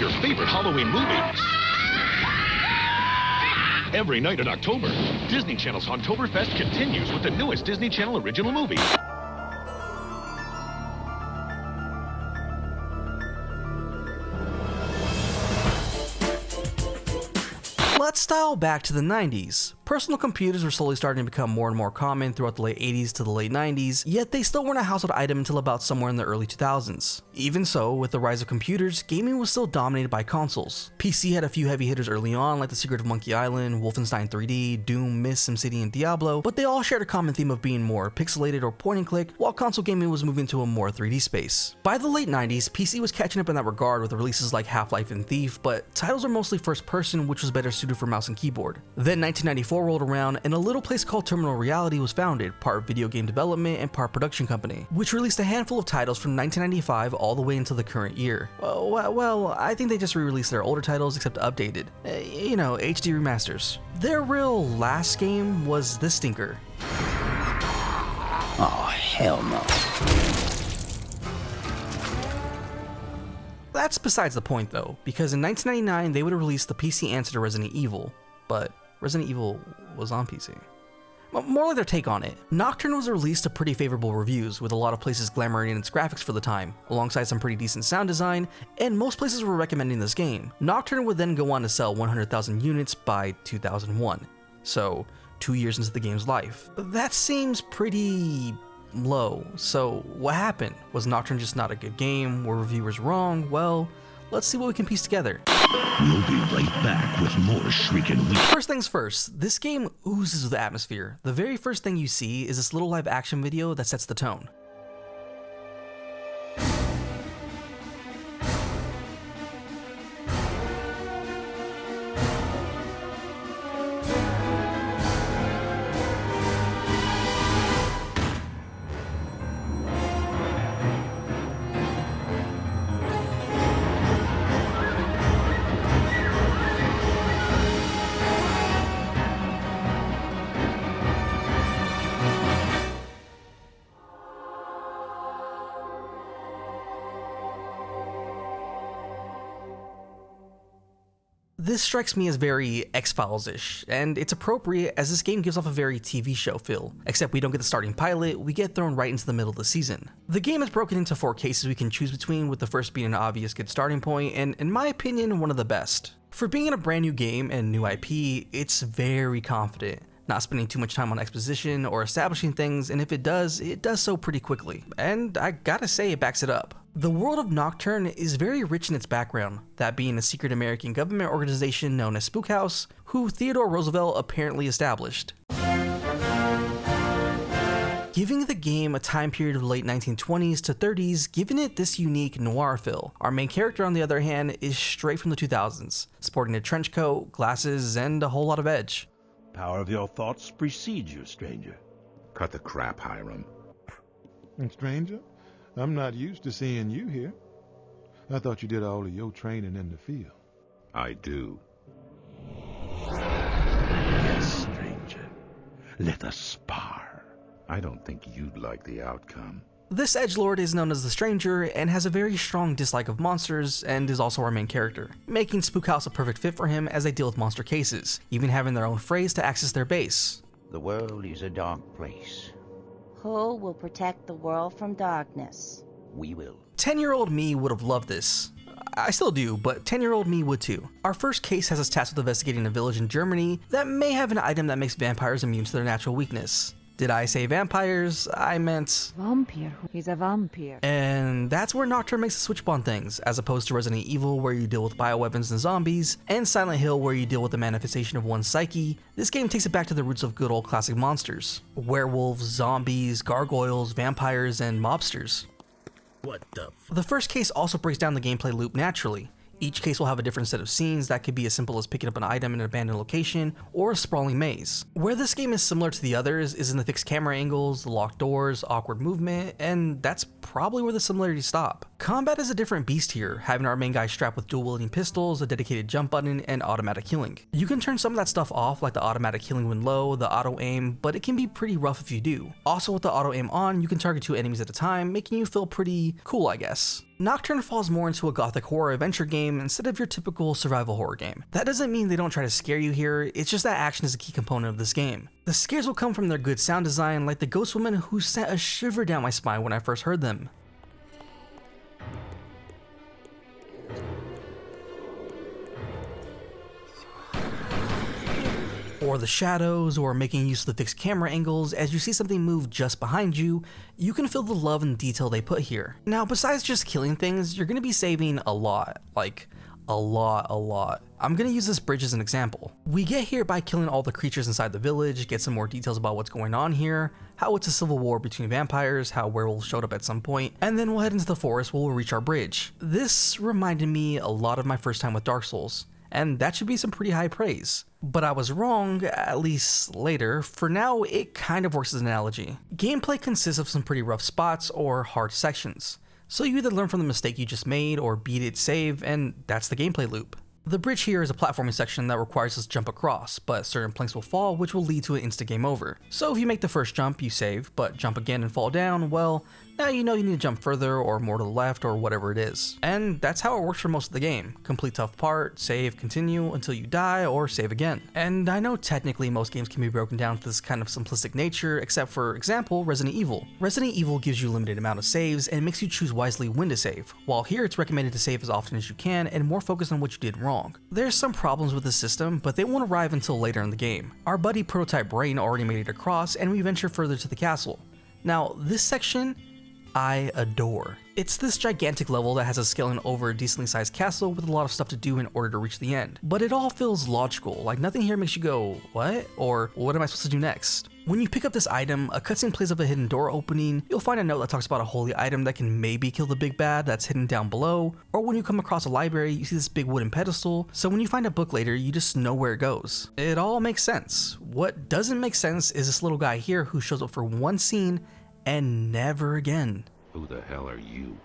your favorite Halloween movie. Every night in October, Disney Channel's Hauntoberfest continues with the newest Disney Channel original movie. Let's dial back to the 90s. Personal computers were slowly starting to become more and more common throughout the late 80s to the late 90s, yet they still weren't a household item until about somewhere in the early 2000s. Even so, with the rise of computers, gaming was still dominated by consoles. PC had a few heavy hitters early on, like The Secret of Monkey Island, Wolfenstein 3D, Doom, Myst, SimCity, and Diablo, but they all shared a common theme of being more pixelated or point and click, while console gaming was moving to a more 3D space. By the late 90s, PC was catching up in that regard with releases like Half-Life and Thief, but titles were mostly first person, which was better suited for mouse and keyboard. Then 1994 rolled around and a little place called Terminal Reality was founded, part video game development and part production company, which released a handful of titles from 1995 all the way until the current year. Well, I think they just re-released their older titles except updated. You know, HD remasters. Their real last game was this stinker. Oh, hell no. That's besides the point though, because in 1999 they would have released the PC answer to Resident Evil, but Resident Evil was on PC. More like their take on it. Nocturne was released to pretty favorable reviews, with a lot of places glamoring its graphics for the time, alongside some pretty decent sound design, and most places were recommending this game. Nocturne would then go on to sell 100,000 units by 2001, so 2 years into the game's life. That seems pretty low. So what happened? Was Nocturne just not a good game? Were reviewers wrong? Well, let's see what we can piece together. We'll be right back with more shrieking weak. First things first, this game oozes with atmosphere. The very first thing you see is this little live action video that sets the tone. This strikes me as very X-Files-ish, and it's appropriate as this game gives off a very TV show feel, except we don't get the starting pilot, we get thrown right into the middle of the season. The game is broken into 4 cases we can choose between, with the first being an obvious good starting point, and in my opinion, one of the best. For being a brand new game and new IP, it's very confident, not spending too much time on exposition or establishing things, and if it does so pretty quickly. And I gotta say, it backs it up. The world of Nocturne is very rich in its background, that being a secret American government organization known as Spook House, who Theodore Roosevelt apparently established. Giving the game a time period of the late 1920s to 30s, giving it this unique noir feel. Our main character, on the other hand, is straight from the 2000s, sporting a trench coat, glasses, and a whole lot of edge. Power of your thoughts precedes you, stranger. Cut the crap, Hiram. Stranger, I'm not used to seeing you here. I thought you did all of your training in the field. I do. Yes, stranger. Let us spar. I don't think you'd like the outcome. This edgelord is known as the Stranger and has a very strong dislike of monsters and is also our main character, making Spook House a perfect fit for him as they deal with monster cases, even having their own phrase to access their base. The world is a dark place. Who will protect the world from darkness? We will. 10-year-old me would have loved this. I still do, but 10-year-old me would too. Our first case has us tasked with investigating a village in Germany that may have an item that makes vampires immune to their natural weakness. Did I say vampires? I meant vampire. He's a vampire. And that's where Nocturne makes a switch up on things, as opposed to Resident Evil where you deal with bioweapons and zombies, and Silent Hill where you deal with the manifestation of one's psyche. This game takes it back to the roots of good old classic monsters. Werewolves, zombies, gargoyles, vampires, and mobsters. What the The first case also breaks down the gameplay loop naturally. Each case will have a different set of scenes that could be as simple as picking up an item in an abandoned location, or a sprawling maze. Where this game is similar to the others is in the fixed camera angles, the locked doors, awkward movement, and that's probably where the similarities stop. Combat is a different beast here, having our main guy strapped with dual-wielding pistols, a dedicated jump button, and automatic healing. You can turn some of that stuff off, like the automatic healing when low, the auto-aim, but it can be pretty rough if you do. Also with the auto-aim on, you can target 2 enemies at a time, making you feel pretty cool, I guess. Nocturne falls more into a gothic horror adventure game instead of your typical survival horror game. That doesn't mean they don't try to scare you here, it's just that action is a key component of this game. The scares will come from their good sound design, like the ghost woman who sent a shiver down my spine when I first heard them. Or the shadows, or making use of the fixed camera angles. As you see something move just behind you, you can feel the love and detail they put here. Now, besides just killing things, you're gonna be saving a lot. Like, a lot. I'm gonna use this bridge as an example. We get here by killing all the creatures inside the village, get some more details about what's going on here, how it's a civil war between vampires, how werewolves showed up at some point, and then we'll head into the forest where we'll reach our bridge. This reminded me a lot of my first time with Dark Souls, and that should be some pretty high praise. But I was wrong, at least later. For now, it kind of works as an analogy. Gameplay consists of some pretty rough spots or hard sections. So you either learn from the mistake you just made or beat it, save, and that's the gameplay loop. The bridge here is a platforming section that requires us to jump across, but certain planks will fall, which will lead to an instant game over. So if you make the first jump, you save, but jump again and fall down, well, now you know you need to jump further or more to the left or whatever it is. And that's how it works for most of the game. Complete tough part, save, continue until you die, or save again. And I know technically most games can be broken down to this kind of simplistic nature, except for example, Resident Evil. Resident Evil gives you a limited amount of saves and makes you choose wisely when to save, while here it's recommended to save as often as you can and more focused on what you did wrong. There's some problems with the system, but they won't arrive until later in the game. Our buddy Prototype Rain already made it across, and we venture further to the castle. Now, this section I adore. It's this gigantic level that has us scaling over a decently sized castle with a lot of stuff to do in order to reach the end. But it all feels logical, like nothing here makes you go, what? Or what am I supposed to do next? When you pick up this item, a cutscene plays of a hidden door opening, you'll find a note that talks about a holy item that can maybe kill the big bad that's hidden down below, or when you come across a library, you see this big wooden pedestal, so when you find a book later, you just know where it goes. It all makes sense. What doesn't make sense is this little guy here who shows up for one scene and never again. Who the hell are you?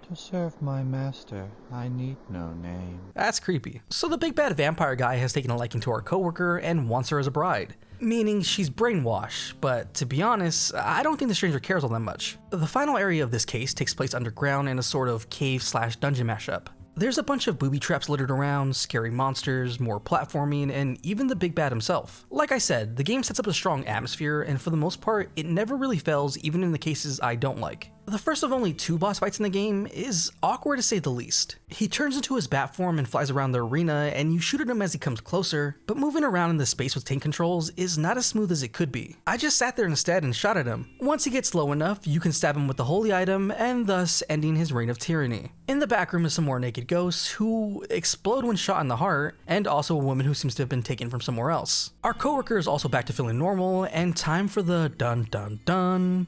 To serve my master, I need no name. That's creepy. So the big bad vampire guy has taken a liking to our coworker and wants her as a bride. Meaning she's brainwashed, but to be honest, I don't think the stranger cares all that much. The final area of this case takes place underground in a sort of cave/dungeon mashup. There's a bunch of booby traps littered around, scary monsters, more platforming, and even the big bad himself. Like I said, the game sets up a strong atmosphere, and for the most part, it never really fails, even in the cases I don't like. The first of only 2 boss fights in the game is awkward to say the least. He turns into his bat form and flies around the arena, and you shoot at him as he comes closer, but moving around in the space with tank controls is not as smooth as it could be. I just sat there instead and shot at him. Once he gets low enough, you can stab him with the holy item, and thus ending his reign of tyranny. In the back room is some more naked ghosts who explode when shot in the heart, and also a woman who seems to have been taken from somewhere else. Our coworker is also back to feeling normal, and time for the dun dun dun.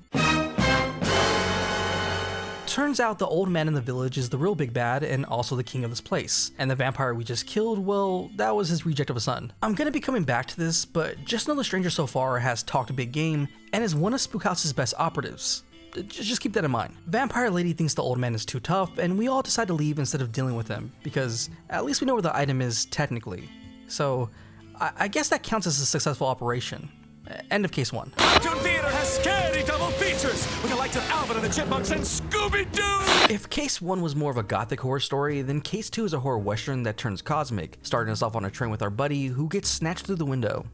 Turns out the old man in the village is the real big bad and also the king of this place. And the vampire we just killed, well, that was his reject of a son. I'm gonna be coming back to this, but just know the stranger so far has talked a big game and is one of Spookhouse's best operatives. Just keep that in mind. Vampire Lady thinks the old man is too tough, and we all decide to leave instead of dealing with him, because at least we know where the item is technically. So I guess that counts as a successful operation. End of case 1. Cartoon Theater has scary double features with the likes of Alvin and the Chipmunks and Scooby-Doo! If case 1 was more of a gothic horror story, then case 2 is a horror western that turns cosmic, starting us off on a train with our buddy who gets snatched through the window.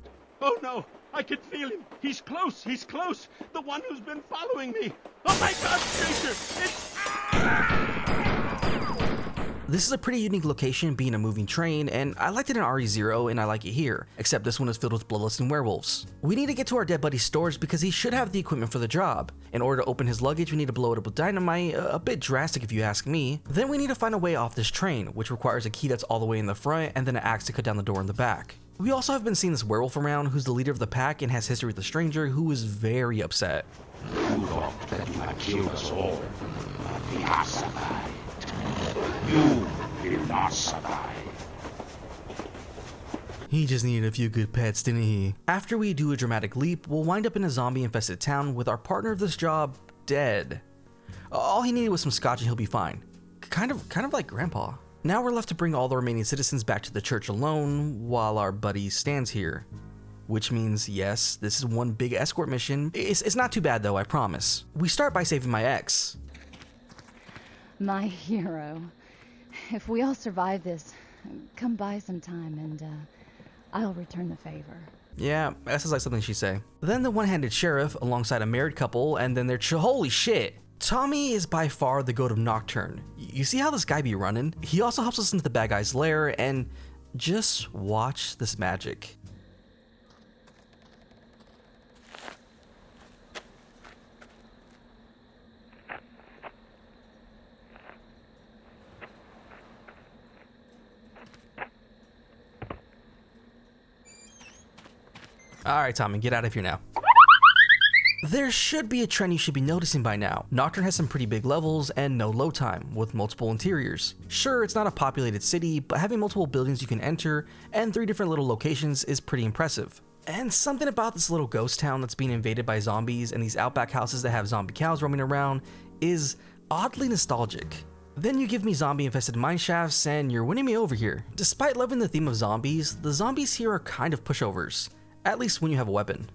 Oh no! I can feel him! He's close! He's close! The one who's been following me! Oh my god, stranger! It's... This is a pretty unique location, being a moving train, and I liked it in RE0 and I like it here, except this one is filled with bloodlusting werewolves. We need to get to our dead buddy's storage because he should have the equipment for the job. In order to open his luggage, we need to blow it up with dynamite, a bit drastic if you ask me. Then we need to find a way off this train, which requires a key that's all the way in the front and then an axe to cut down the door in the back. We also have been seeing this werewolf around who's the leader of the pack and has history with the stranger, who is very upset. You thought that you had killed us all. We have survived. You will not survive. He just needed a few good pets, didn't he? After we do a dramatic leap, we'll wind up in a zombie-infested town with our partner of this job dead. All he needed was some scotch and he'll be fine. Kind of like Grandpa. Now we're left to bring all the remaining citizens back to the church alone while our buddy stands here. Which means, yes, this is one big escort mission. It's not too bad though, I promise. We start by saving my ex. My hero. If we all survive this, come by sometime and I'll return the favor. Yeah, that sounds like something she'd say. Then the one-handed sheriff alongside a married couple, and then their holy shit. Tommy is by far the goat of Nocturne. You see how this guy be running? He also helps us into the bad guy's lair, and just watch this magic. Alright, Tommy, get out of here now. There should be a trend you should be noticing by now. Nocturne has some pretty big levels and no load time, with multiple interiors. Sure, it's not a populated city, but having multiple buildings you can enter and 3 different little locations is pretty impressive. And something about this little ghost town that's being invaded by zombies and these outback houses that have zombie cows roaming around is oddly nostalgic. Then you give me zombie-infested mineshafts and you're winning me over here. Despite loving the theme of zombies, the zombies here are kind of pushovers. At least when you have a weapon.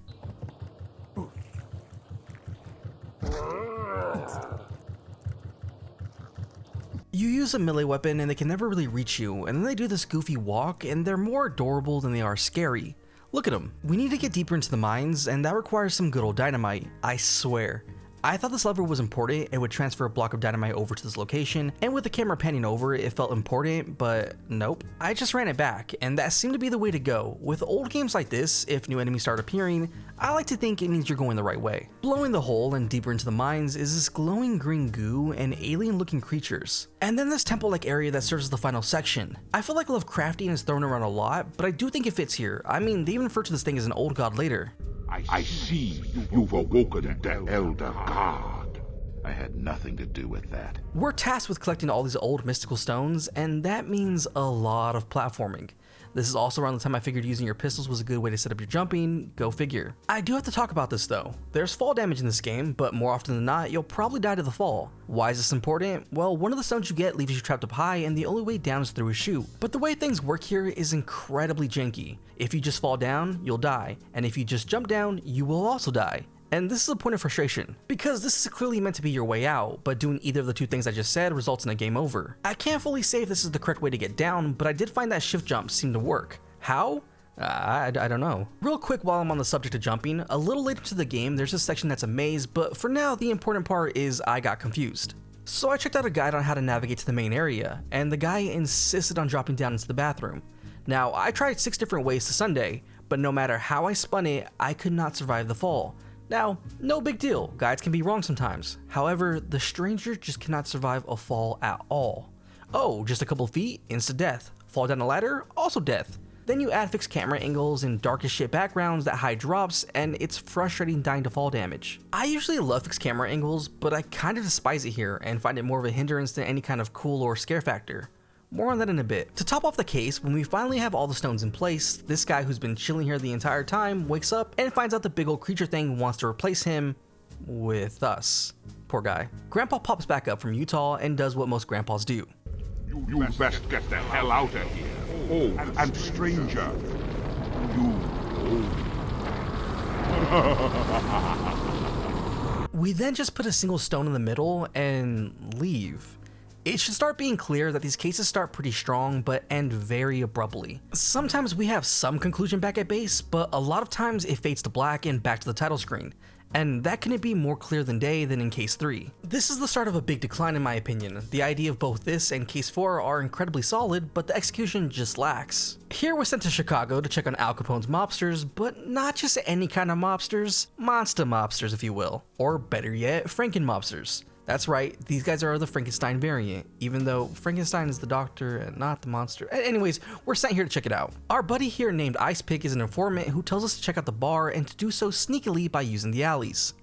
You use a melee weapon and they can never really reach you, and then they do this goofy walk and they're more adorable than they are scary. Look at them. We need to get deeper into the mines, and that requires some good old dynamite, I swear. I thought this lever was important, it would transfer a block of dynamite over to this location, and with the camera panning over it felt important, but nope. I just ran it back, and that seemed to be the way to go. With old games like this, if new enemies start appearing, I like to think it means you're going the right way. Blowing the hole and deeper into the mines is this glowing green goo and alien looking creatures. And then this temple-like area that serves as the final section. I feel like Lovecraftian is thrown around a lot, but I do think it fits here. I mean, they even refer to this thing as an old god later. I see you've awoken the Elder God. I had nothing to do with that. We're tasked with collecting all these old mystical stones, and that means a lot of platforming. This is also around the time I figured using your pistols was a good way to set up your jumping, go figure. I do have to talk about this though. There's fall damage in this game, but more often than not, you'll probably die to the fall. Why is this important? Well, one of the stones you get leaves you trapped up high, and the only way down is through a chute. But the way things work here is incredibly janky. If you just fall down, you'll die, and if you just jump down, you will also die. And this is a point of frustration, because this is clearly meant to be your way out, but doing either of the 2 things I just said results in a game over. I can't fully say if this is the correct way to get down, but I did find that shift jumps seem to work. How? I don't know. Real quick while I'm on the subject of jumping, a little later to the game there's a section that's a maze, but for now the important part is I got confused. So I checked out a guide on how to navigate to the main area, and the guy insisted on dropping down into the bathroom. Now I tried 6 different ways to Sunday, but no matter how I spun it, I could not survive the fall. Now, no big deal, guides can be wrong sometimes. However, the stranger just cannot survive a fall at all. Oh, just a couple feet, instant death. Fall down a ladder, also death. Then you add fixed camera angles and dark as shit backgrounds that hide drops, and it's frustrating dying to fall damage. I usually love fixed camera angles, but I kinda despise it here and find it more of a hindrance than any kind of cool or scare factor. More on that in a bit. To top off the case, when we finally have all the stones in place, this guy who's been chilling here the entire time wakes up and finds out the big old creature thing wants to replace him with us. Poor guy. Grandpa pops back up from Utah and does what most grandpas do. You best get the hell out of here. Oh, and stranger, We then just put a single stone in the middle and leave. It should start being clear that these cases start pretty strong but end very abruptly. Sometimes we have some conclusion back at base, but a lot of times it fades to black and back to the title screen. And that couldn't be more clear than day than in case 3. This is the start of a big decline in my opinion. The idea of both this and case 4 are incredibly solid, but the execution just lacks. Here we're sent to Chicago to check on Al Capone's mobsters, but not just any kind of mobsters, monster mobsters if you will. Or better yet, Franken mobsters. That's right, these guys are the Frankenstein variant, even though Frankenstein is the doctor and not the monster. Anyways, we're sent here to check it out. Our buddy here named Ice Pick is an informant who tells us to check out the bar and to do so sneakily by using the alleys.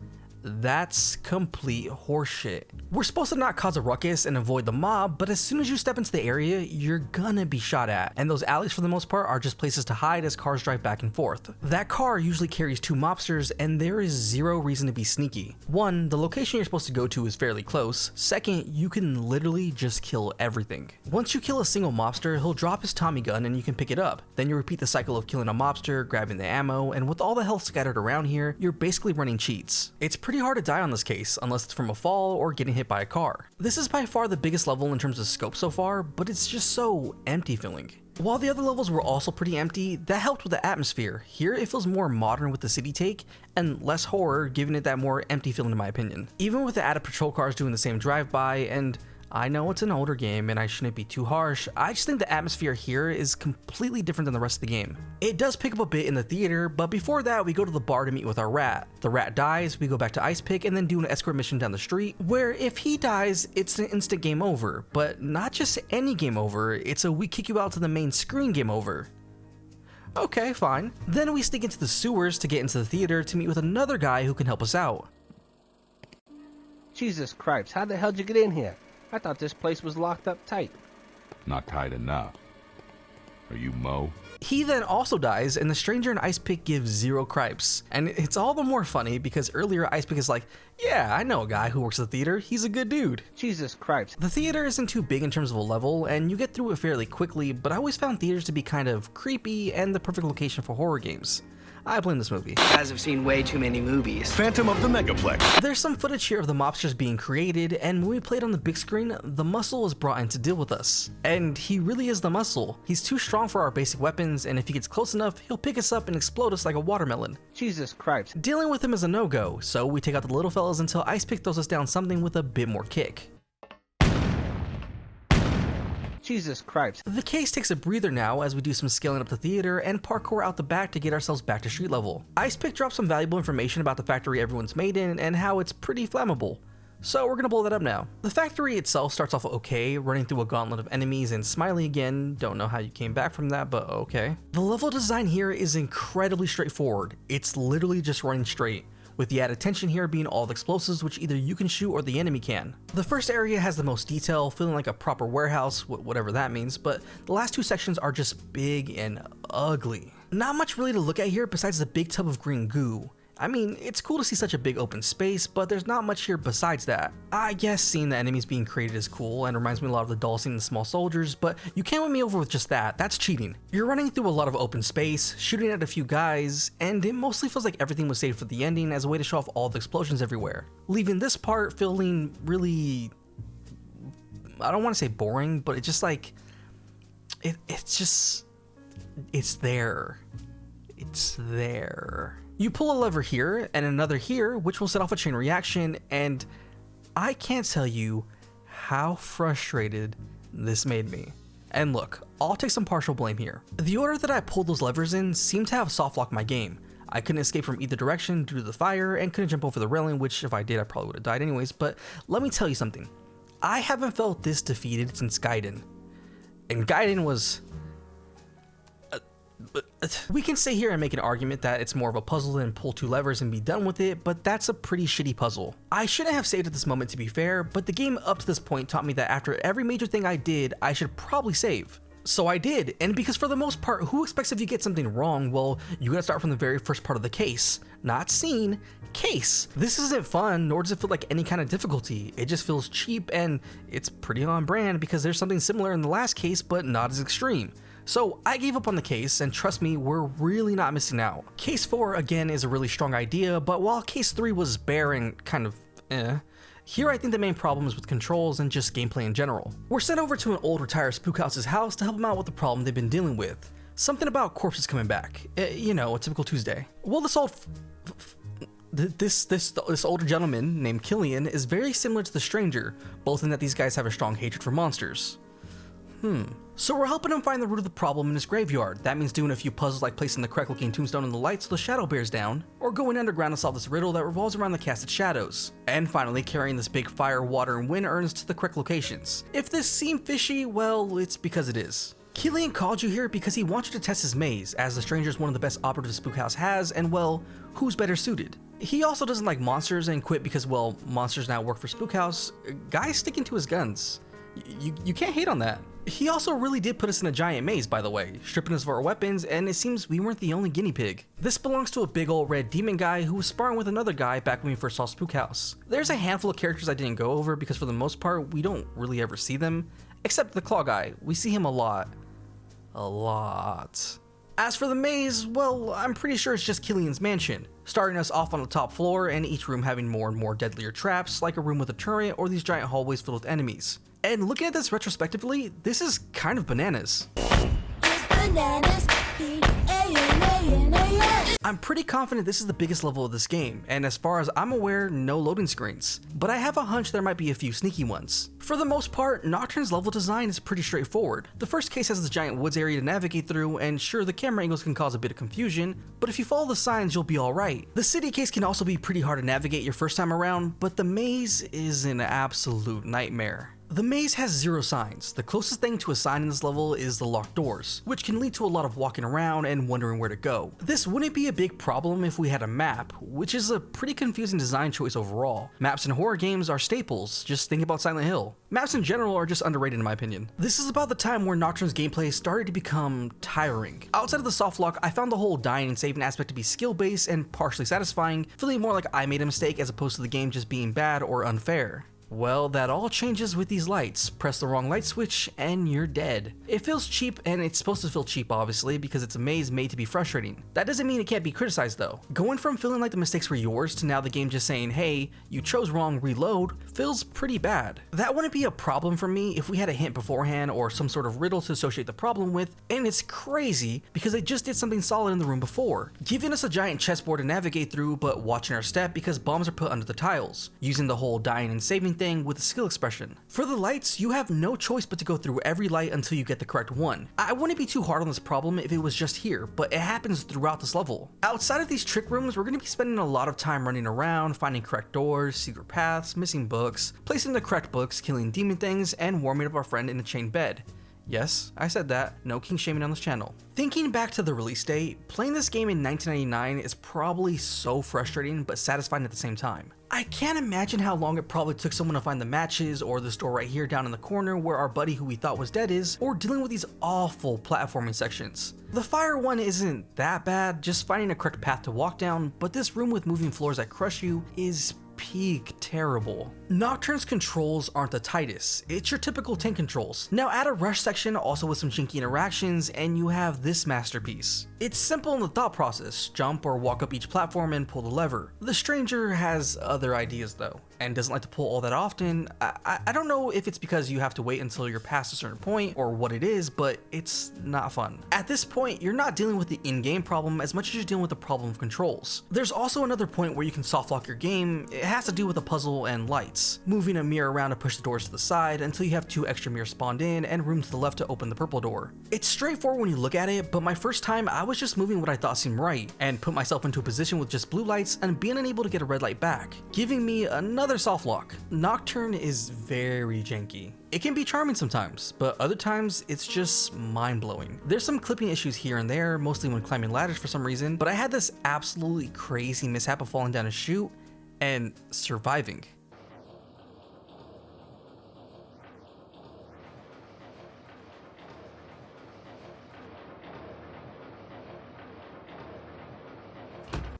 That's complete horseshit. We're supposed to not cause a ruckus and avoid the mob, but as soon as you step into the area, you're gonna be shot at. And those alleys for the most part are just places to hide as cars drive back and forth. That car usually carries 2 mobsters and there is 0 reason to be sneaky. 1, the location you're supposed to go to is fairly close. 2nd, you can literally just kill everything. Once you kill a single mobster, he'll drop his Tommy gun and you can pick it up. Then you repeat the cycle of killing a mobster, grabbing the ammo, and with all the health scattered around here, you're basically running cheats. It's pretty pretty hard to die on this case, unless it's from a fall or getting hit by a car. This is by far the biggest level in terms of scope so far, but it's just so empty feeling. While the other levels were also pretty empty, that helped with the atmosphere. Here it feels more modern with the city take, and less horror, giving it that more empty feeling in my opinion. Even with the added patrol cars doing the same drive-by, and I know it's an older game and I shouldn't be too harsh, I just think the atmosphere here is completely different than the rest of the game. It does pick up a bit in the theater, but before that we go to the bar to meet with our rat. The rat dies, we go back to Ice Pick and then do an escort mission down the street, where if he dies, it's an instant game over, but not just any game over, it's a we kick you out to the main screen game over. Okay, fine. Then we sneak into the sewers to get into the theater to meet with another guy who can help us out. Jesus Christ, how the hell did you get in here? I thought this place was locked up tight. Not tight enough. Are you Mo? He then also dies, and the stranger and Ice Pick give zero cripes. And it's all the more funny because earlier Ice Pick is like, yeah, I know a guy who works at the theater, he's a good dude. Jesus Christ. The theater isn't too big in terms of a level, and you get through it fairly quickly, but I always found theaters to be kind of creepy and the perfect location for horror games. I blame this movie. Guys have seen way too many movies. Phantom of the Megaplex. There's some footage here of the mobsters being created, and when we played on the big screen, the muscle was brought in to deal with us. And he really is the muscle. He's too strong for our basic weapons, and if he gets close enough, he'll pick us up and explode us like a watermelon. Jesus Christ. Dealing with him is a no-go, so we take out the little fellas until Ice Pick throws us down something with a bit more kick. Jesus Christ. The case takes a breather now as we do some scaling up the theater and parkour out the back to get ourselves back to street level. Ice Pick drops some valuable information about the factory everyone's made in and how it's pretty flammable. So we're gonna blow that up now. The factory itself starts off okay, running through a gauntlet of enemies and smiling again. Don't know how you came back from that, but okay. The level design here is incredibly straightforward. It's literally just running straight, with the added tension here being all the explosives which either you can shoot or the enemy can. The first area has the most detail, feeling like a proper warehouse, whatever that means, but the last two sections are just big and ugly. Not much really to look at here besides the big tub of green goo. I mean, it's cool to see such a big open space, but there's not much here besides that. I guess seeing the enemies being created is cool and reminds me a lot of the doll scene in Small Soldiers, but you can't win me over with just that. That's cheating. You're running through a lot of open space, shooting at a few guys, and it mostly feels like everything was saved for the ending as a way to show off all the explosions everywhere, leaving this part feeling really, I don't want to say boring, but it's just like, it's there. It's there. You pull a lever here and another here, which will set off a chain reaction, and I can't tell you how frustrated this made me. And look, I'll take some partial blame here. The order that I pulled those levers in seemed to have softlocked my game. I couldn't escape from either direction due to the fire and couldn't jump over the railing, which if I did I probably would have died anyways, but let me tell you something. I haven't felt this defeated since Gaiden. And Gaiden was... we can sit here and make an argument that it's more of a puzzle than pull two levers and be done with it, but that's a pretty shitty puzzle. I shouldn't have saved at this moment to be fair, but the game up to this point taught me that after every major thing I did, I should probably save. So I did, and because for the most part, who expects if you get something wrong? Well, you gotta start from the very first part of the case. Not scene, case. This isn't fun, nor does it feel like any kind of difficulty. It just feels cheap, and it's pretty on brand because there's something similar in the last case, but not as extreme. So I gave up on the case, and trust me, we're really not missing out. Case 4 again is a really strong idea, but while case 3 was bare and kind of here I think the main problem is with controls and just gameplay in general. We're sent over to an old retired spook house's house to help them out with the problem they've been dealing with. Something about corpses coming back. You know, a typical Tuesday. Well, this older gentleman named Killian is very similar to the stranger, both in that these guys have a strong hatred for monsters. So we're helping him find the root of the problem in his graveyard. That means doing a few puzzles like placing the correct looking tombstone in the light so the shadow bears down, or going underground to solve this riddle that revolves around the casted shadows, and finally carrying this big fire, water, and wind urns to the correct locations. If this seemed fishy, well, it's because it is. Killian called you here because he wants you to test his maze, as the stranger is one of the best operatives Spook House has, and well, who's better suited? He also doesn't like monsters and quit because, well, monsters now work for Spook House. Guy's sticking to his guns. You can't hate on that. He also really did put us in a giant maze, by the way, stripping us of our weapons, and it seems we weren't the only guinea pig. This belongs to a big old red demon guy who was sparring with another guy back when we first saw Spook House. There's a handful of characters I didn't go over because for the most part, we don't really ever see them, except the claw guy. We see him a lot. A lot. As for the maze, well, I'm pretty sure it's just Killian's mansion. starting us off on the top floor and each room having more and more deadlier traps, like a room with a turret or these giant hallways filled with enemies. And looking at this retrospectively, this is kind of bananas. I'm pretty confident this is the biggest level of this game, and as far as I'm aware, no loading screens. But I have a hunch there might be a few sneaky ones. For the most part, Nocturne's level design is pretty straightforward. The first case has this giant woods area to navigate through, and sure, the camera angles can cause a bit of confusion, but if you follow the signs, you'll be alright. The city case can also be pretty hard to navigate your first time around, but the maze is an absolute nightmare. The maze has 0 signs. The closest thing to a sign in this level is the locked doors, which can lead to a lot of walking around and wondering where to go. This wouldn't be a big problem if we had a map, which is a pretty confusing design choice overall. Maps in horror games are staples, just think about Silent Hill. Maps in general are just underrated in my opinion. This is about the time where Nocturne's gameplay started to become tiring. Outside of the soft lock, I found the whole dying and saving aspect to be skill-based and partially satisfying, feeling more like I made a mistake as opposed to the game just being bad or unfair. Well, that all changes with these lights. Press the wrong light switch and you're dead. It feels cheap, and it's supposed to feel cheap obviously because it's a maze made to be frustrating. That doesn't mean it can't be criticized though. Going from feeling like the mistakes were yours to now the game just saying, hey, you chose wrong, reload, feels pretty bad. That wouldn't be a problem for me if we had a hint beforehand or some sort of riddle to associate the problem with, and it's crazy because they just did something solid in the room before, giving us a giant chessboard to navigate through but watching our step because bombs are put under the tiles, using the whole dying and saving thing with a skill expression. For the lights, you have no choice but to go through every light until you get the correct one. I wouldn't be too hard on this problem if it was just here, but it happens throughout this level. Outside of these trick rooms, we're going to be spending a lot of time running around, finding correct doors, secret paths, missing books, placing the correct books, killing demon things, and warming up our friend in a chain bed. Yes, I said that, no king shaming on this channel. Thinking back to the release date, playing this game in 1999 is probably so frustrating but satisfying at the same time. I can't imagine how long it probably took someone to find the matches, or this door right here down in the corner where our buddy who we thought was dead is, or dealing with these awful platforming sections. The fire one isn't that bad, just finding a correct path to walk down, but this room with moving floors that crush you is peak terrible. Nocturne's controls aren't the tightest, it's your typical tank controls. Now add a rush section also with some jinky interactions and you have this masterpiece. It's simple in the thought process, jump or walk up each platform and pull the lever. The stranger has other ideas though, and doesn't like to pull all that often. I don't know if it's because you have to wait until you're past a certain point or what it is, but it's not fun. At this point, you're not dealing with the in-game problem as much as you're dealing with the problem of controls. There's also another point where you can soft lock your game. It has to do with a puzzle and lights. Moving a mirror around to push the doors to the side until you have 2 extra mirrors spawned in and room to the left to open the purple door. It's straightforward when you look at it, but my first time I was just moving what I thought seemed right and put myself into a position with just blue lights and being unable to get a red light back, giving me another soft lock. Nocturne is very janky. It can be charming sometimes, but other times it's just mind-blowing. There's some clipping issues here and there, mostly when climbing ladders for some reason, but I had this absolutely crazy mishap of falling down a chute and surviving.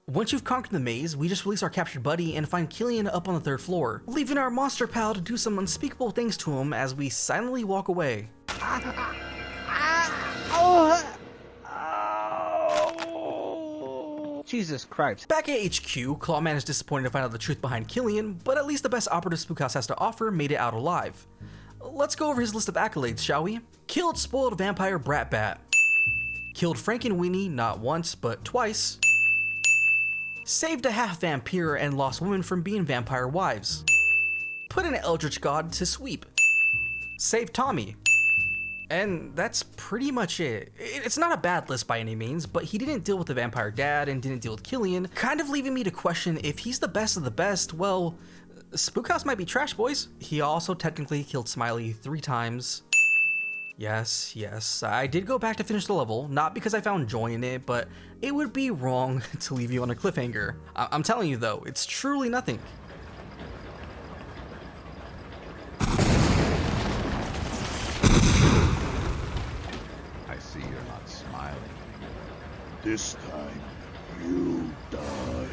Once you've conquered the maze, we just release our captured buddy and find Killian up on the 3rd floor, leaving our monster pal to do some unspeakable things to him as we silently walk away. Jesus Christ. Back at HQ, Clawman is disappointed to find out the truth behind Killian, but at least the best operative Spookhouse has to offer made it out alive. Let's go over his list of accolades, shall we? Killed spoiled vampire Brat Bat. Killed Frankenweenie not once, but twice. Saved a half vampire and lost women from being vampire wives. Put an eldritch god to sweep. Saved Tommy. And that's pretty much it. It's not a bad list by any means, but he didn't deal with the vampire dad and didn't deal with Killian, kind of leaving me to question if he's the best of the best. Well, Spookhouse might be trash, boys. He also technically killed Smiley 3 times. Yes, I did go back to finish the level, not because I found joy in it, but it would be wrong to leave you on a cliffhanger. I'm telling you though, it's truly nothing. I see you're not smiling. This time, you die.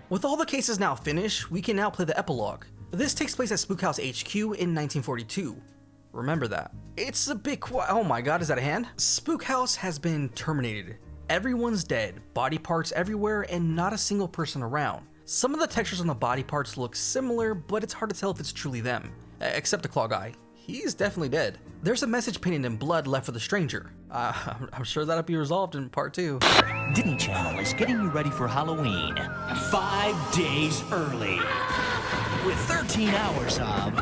With all the cases now finished, we can now play the epilogue. This takes place at Spook House HQ in 1942. Remember that. It's a bit oh my god, is that a hand? Spook House has been terminated. Everyone's dead, body parts everywhere, and not a single person around. Some of the textures on the body parts look similar, but it's hard to tell if it's truly them. Except the claw guy. He's definitely dead. There's a message painted in blood left for the stranger. I'm sure that'll be resolved in part 2. Disney Channel is getting you ready for Halloween 5 days early with 13 hours of...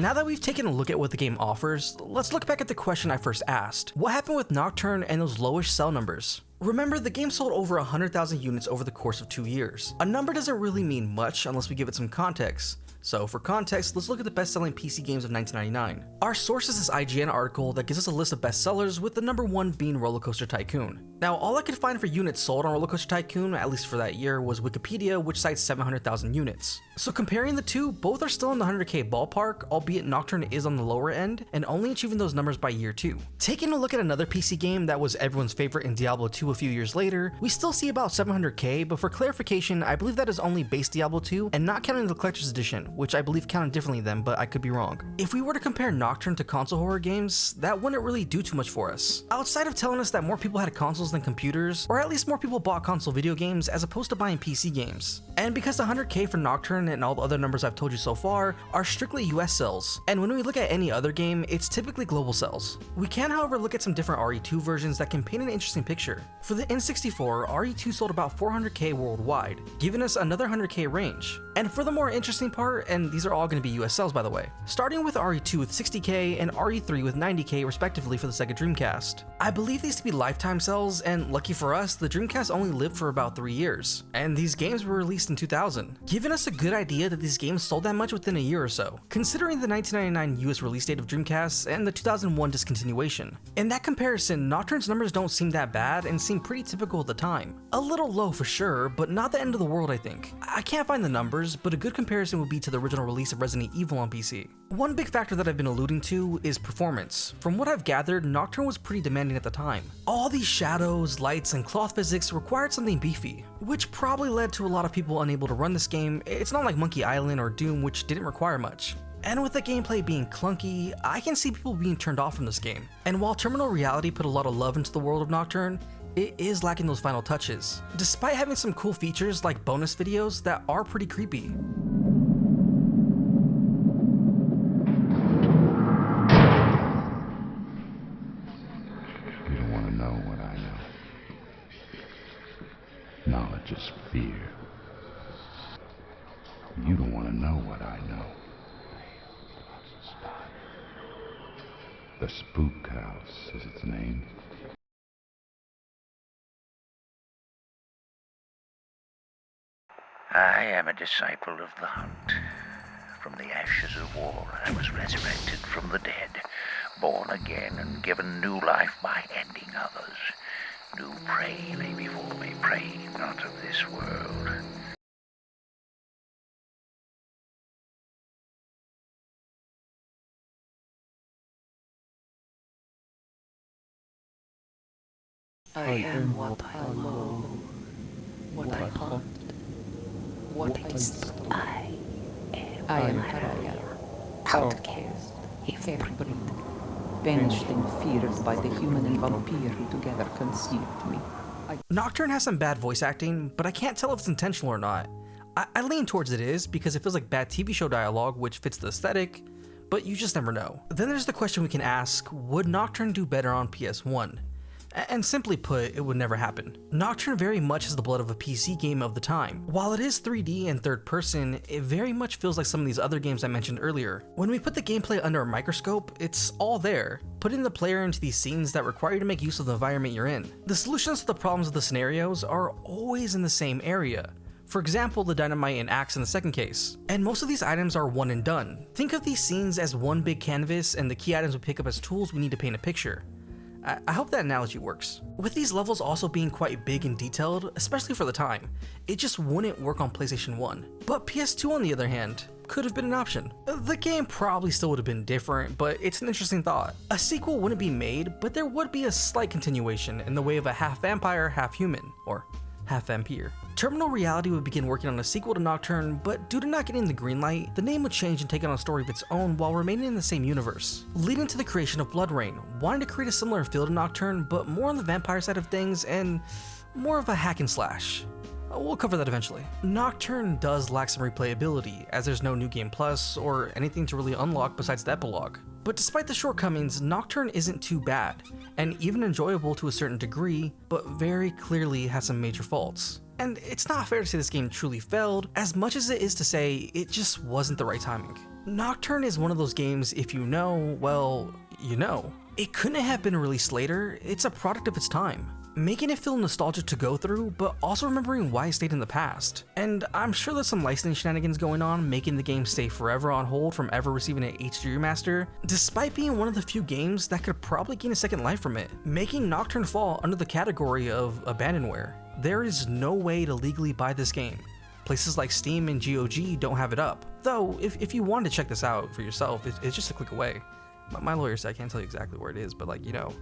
Now that we've taken a look at what the game offers, let's look back at the question I first asked. What happened with Nocturne and those lowish sell numbers? Remember, the game sold over 100,000 units over the course of 2 years. A number doesn't really mean much unless we give it some context. So for context, let's look at the best-selling PC games of 1999. Our source is this IGN article that gives us a list of bestsellers, with the number 1 being Roller Coaster Tycoon. Now, all I could find for units sold on Roller Coaster Tycoon, at least for that year, was Wikipedia, which cites 700,000 units. So comparing the two, both are still in the 100k ballpark, albeit Nocturne is on the lower end, and only achieving those numbers by year 2. Taking a look at another PC game that was everyone's favorite in Diablo 2 a few years later, we still see about 700k, but for clarification, I believe that is only base Diablo 2, and not counting the collector's edition, which I believe counted differently then, but I could be wrong. If we were to compare Nocturne to console horror games, that wouldn't really do too much for us. Outside of telling us that more people had consoles than computers, or at least more people bought console video games as opposed to buying PC games. And because the 100k for Nocturne and all the other numbers I've told you so far are strictly US sales, and when we look at any other game, it's typically global sales. We can, however, look at some different RE2 versions that can paint an interesting picture. For the N64, RE2 sold about 400k worldwide, giving us another 100k range. And for the more interesting part, and these are all going to be US sales by the way, starting with RE2 with 60k and RE3 with 90k respectively for the Sega Dreamcast. I believe these to be lifetime sales, and lucky for us, the Dreamcast only lived for about 3 years, and these games were released in 2000, giving us a good idea that these games sold that much within a year or so, considering the 1999 US release date of Dreamcast and the 2001 discontinuation. In that comparison, Nocturne's numbers don't seem that bad and seem pretty typical at the time. A little low for sure, but not the end of the world I think. I can't find the numbers, but a good comparison would be to the original release of Resident Evil on PC. One big factor that I've been alluding to is performance. From what I've gathered, Nocturne was pretty demanding at the time. All these shadows, lights, and cloth physics required something beefy, which probably led to a lot of people unable to run this game. It's not like Monkey Island or Doom, which didn't require much. And with the gameplay being clunky, I can see people being turned off from this game. And while Terminal Reality put a lot of love into the world of Nocturne, it is lacking those final touches, despite having some cool features like bonus videos that are pretty creepy. You don't want to know what I know. Knowledge is fear. You don't want to know what I know. The Spook House is its name. I am a disciple of the hunt. From the ashes of war, I was resurrected from the dead, born again and given new life by ending others. New prey lay before me, prey not of this world. I am what I love, what I hunt, what I steal. I am Pariah, outcast, half-breed, banished and feared by the human and vampire who together conceived me. Nocturne has some bad voice acting, but I can't tell if it's intentional or not. I lean towards it is, because it feels like bad TV show dialogue, which fits the aesthetic, but you just never know. Then there's the question we can ask, would Nocturne do better on PS1? And simply put, it would never happen. Nocturne very much has the blood of a PC game of the time. While it is 3D and third person, it very much feels like some of these other games I mentioned earlier. When we put the gameplay under a microscope, it's all there, putting the player into these scenes that require you to make use of the environment you're in. The solutions to the problems of the scenarios are always in the same area. For example, the dynamite and axe in the second case. And most of these items are one and done. Think of these scenes as one big canvas, and the key items we pick up as tools we need to paint a picture. I hope that analogy works. With these levels also being quite big and detailed, especially for the time, it just wouldn't work on PlayStation 1. But PS2 on the other hand, could have been an option. The game probably still would have been different, but it's an interesting thought. A sequel wouldn't be made, but there would be a slight continuation in the way of a half vampire, half human, or half vampire. Terminal Reality would begin working on a sequel to Nocturne, but due to not getting the green light, the name would change and take on a story of its own while remaining in the same universe, leading to the creation of Blood Rain, wanting to create a similar feel to Nocturne, but more on the vampire side of things and more of a hack and slash. We'll cover that eventually. Nocturne does lack some replayability, as there's no New Game Plus or anything to really unlock besides the epilogue. But despite the shortcomings, Nocturne isn't too bad, and even enjoyable to a certain degree, but very clearly has some major faults. And it's not fair to say this game truly failed, as much as it is to say it just wasn't the right timing. Nocturne is one of those games, if you know, well, you know. It couldn't have been released later, it's a product of its time, making it feel nostalgic to go through, but also remembering why it stayed in the past. And I'm sure there's some licensing shenanigans going on, making the game stay forever on hold from ever receiving an HD remaster, despite being one of the few games that could probably gain a second life from it, making Nocturne fall under the category of abandonware. There is no way to legally buy this game. Places like Steam and GOG don't have it up, though if you wanted to check this out for yourself, it's just a click away. My lawyer said I can't tell you exactly where it is, but like, you know,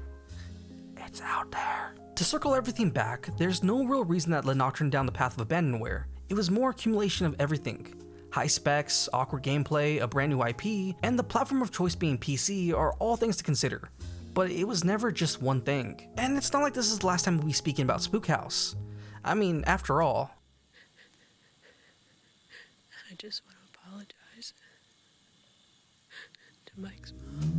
it's out there. To circle everything back, there's no real reason that led Nocturne down the path of abandonware. It was more accumulation of everything. High specs, awkward gameplay, a brand new IP, and the platform of choice being PC are all things to consider. But it was never just one thing. And it's not like this is the last time we'll be speaking about Spook House. I mean, after all, I just want to apologize to Mike's mom.